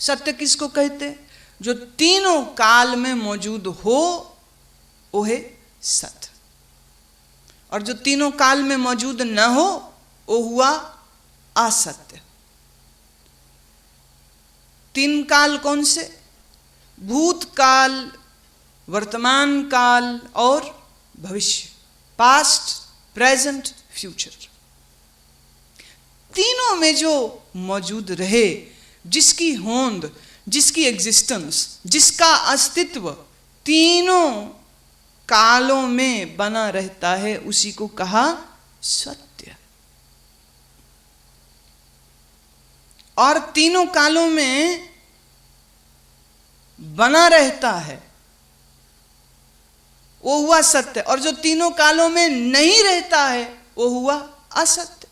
सत्य किसको कहते? जो तीनों काल में मौजूद हो वो है सत्य, और जो तीनों काल में मौजूद न हो वो हुआ असत्य। तीन काल कौन से? भूतकाल, वर्तमान काल और भविष्य, पास्ट, प्रेजेंट, फ्यूचर। तीनों में जो मौजूद रहे, जिसकी होंद, जिसकी एग्जिस्टेंस, जिसका अस्तित्व तीनों कालों में बना रहता है, उसी को कहा सत्य। और तीनों कालों में बना रहता है वो हुआ सत्य, और जो तीनों कालों में नहीं रहता है वो हुआ असत्य।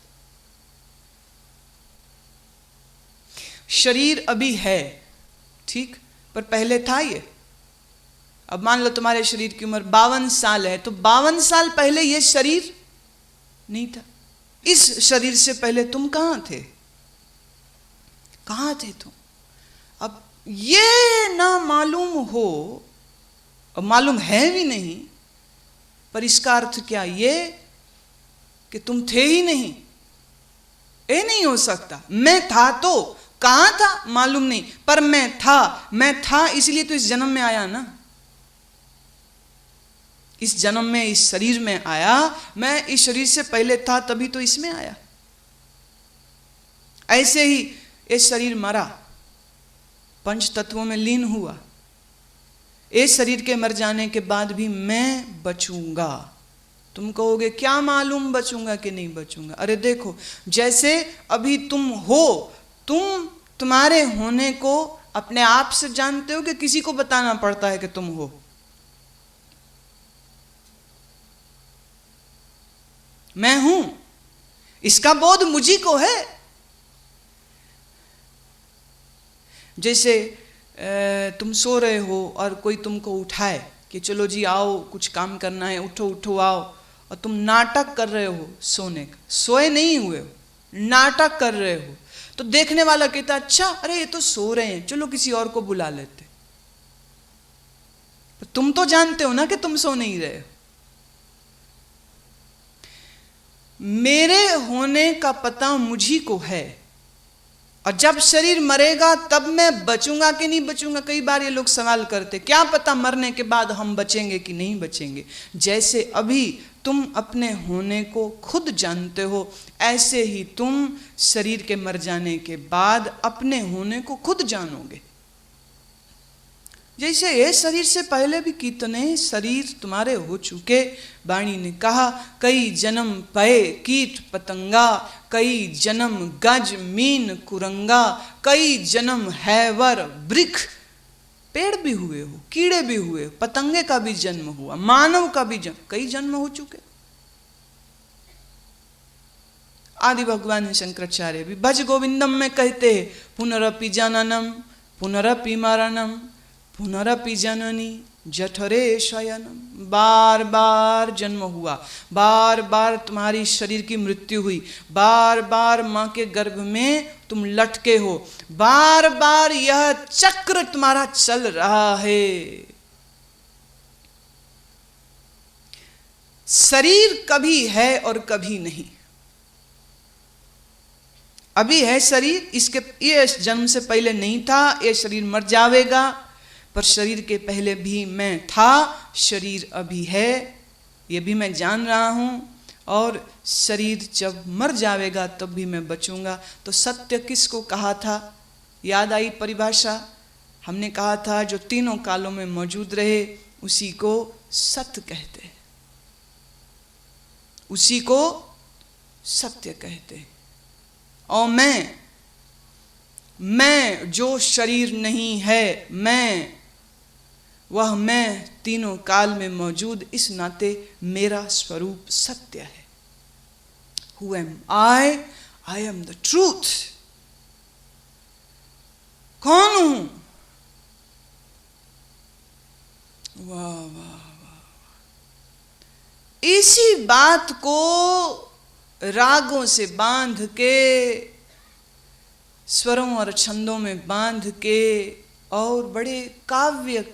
शरीर अभी है, ठीक, पर पहले था ये। अब मान लो तुम्हारे शरीर की उम्र 52 साल है, तो 52 साल पहले ये शरीर नहीं था। इस शरीर से पहले तुम कहां थे? कहां थे तुम? अब ये ना मालूम हो, और मालूम है भी नहीं, पर इसका अर्थ क्या ये कि तुम थे ही नहीं? ये नहीं हो सकता। मैं था तो कहां था मालूम नहीं, पर मैं था इसलिए तो इस जन्म में आया ना। इस जन्म में, इस शरीर में आया। मैं इस शरीर से पहले था तभी तो इसमें आया। ऐसे ही ये शरीर मरा, पंच तत्वों में लीन हुआ। इस शरीर के मर जाने के बाद भी मैं बचूंगा। तुम कहोगे क्या मालूम बचूंगा कि नहीं बचूंगा? अरे देखो, जैसे अभी तुम हो, तुम तुम्हारे होने को अपने आप से जानते हो कि किसी को बताना पड़ता है कि तुम हो? मैं हूं, इसका बोध मुझी को है। जैसे तुम सो रहे हो और कोई तुमको उठाए कि चलो जी आओ, कुछ काम करना है, उठो उठो आओ, और तुम नाटक कर रहे हो सोने का। सोए नहीं हुए हो, नाटक कर रहे हो, तो देखने वाला कहता अच्छा, अरे ये तो सो रहे हैं, चलो किसी और को बुला लेते। तुम तो जानते हो ना कि तुम सो नहीं रहे हो। मेरे होने का पता मुझी को है, और जब शरीर मरेगा तब मैं बचूंगा कि नहीं बचूंगा। कई बार ये लोग सवाल करते, क्या पता मरने के बाद हम बचेंगे कि नहीं बचेंगे। जैसे अभी तुम अपने होने को खुद जानते हो, ऐसे ही तुम शरीर के मर जाने के बाद अपने होने को खुद जानोगे। जैसे ये शरीर से पहले भी कितने शरीर तुम्हारे हो चुके। वाणी ने कहा, कई जन्म पए कीट पतंगा, कई जन्म गज मीन कुरंगा, कई जन्म हैवर वृक्ष। पेड़ भी हुए हो, कीड़े भी हुए, पतंगे का भी जन्म हुआ, मानव का भी जन्म, कई जन्म हो चुके। आदि भगवान शंकराचार्य भी भज गोविंदम में कहते हैं, पुनरपि जननम पुनरपि मरणम पुनरपि जननी जठरे शयनम। बार बार जन्म हुआ, बार बार तुम्हारी शरीर की मृत्यु हुई, बार बार मां के गर्भ में तुम लटके हो, बार बार यह चक्र तुम्हारा चल रहा है। शरीर कभी है और कभी नहीं। अभी है शरीर, इसके ये जन्म से पहले नहीं था, ये शरीर मर जाएगा, पर शरीर के पहले भी मैं था, शरीर अभी है, ये भी मैं जान रहा हूं, और शरीर जब मर जाएगा तब भी मैं बचूंगा। तो सत्य किसको कहा था? याद आई परिभाषा? हमने कहा था जो तीनों कालों में मौजूद रहे उसी को सत्य कहते हैं, उसी को सत्य कहते हैं। और मैं जो शरीर नहीं है, वह मैं तीनों काल में मौजूद, इस नाते मेरा स्वरूप सत्य है। Who am I? I am the truth. कौन हूं? वाह वाह वाह। इसी बात को रागों से बांध के स्वरों और छंदों में बांध के और बड़े काव्य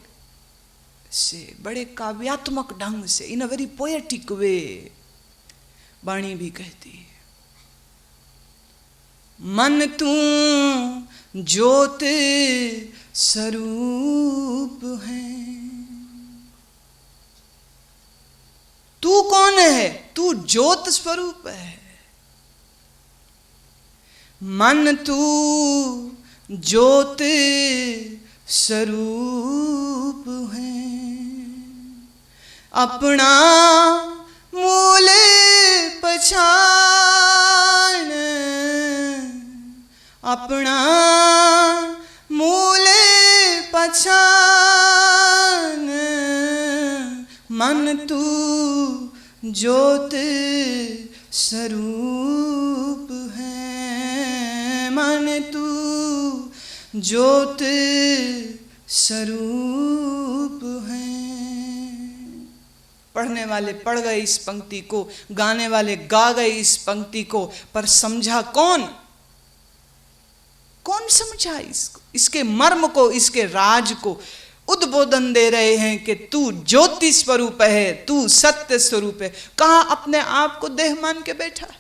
से, बड़े काव्यात्मक ढंग से, इन अ वेरी पोएटिक वे वाणी भी कहती है, मन तू ज्योत स्वरूप है। तू कौन है? तू ज्योत स्वरूप है। मन तू ज्योत स्वरूप है, अपना मूल पहचान, अपना मूल पहचान। मन तू ज्योत स्वरूप है, मन तू ज्योत स्वरूप है। पढ़ने वाले पढ़ गए इस पंक्ति को, गाने वाले गा गए इस पंक्ति को, पर समझा कौन? कौन समझा इसको, इसके मर्म को, इसके राज को? उद्बोधन दे रहे हैं कि तू ज्योति स्वरूप है, तू सत्य स्वरूप है। कहाँ अपने आप को देह मान के बैठा है?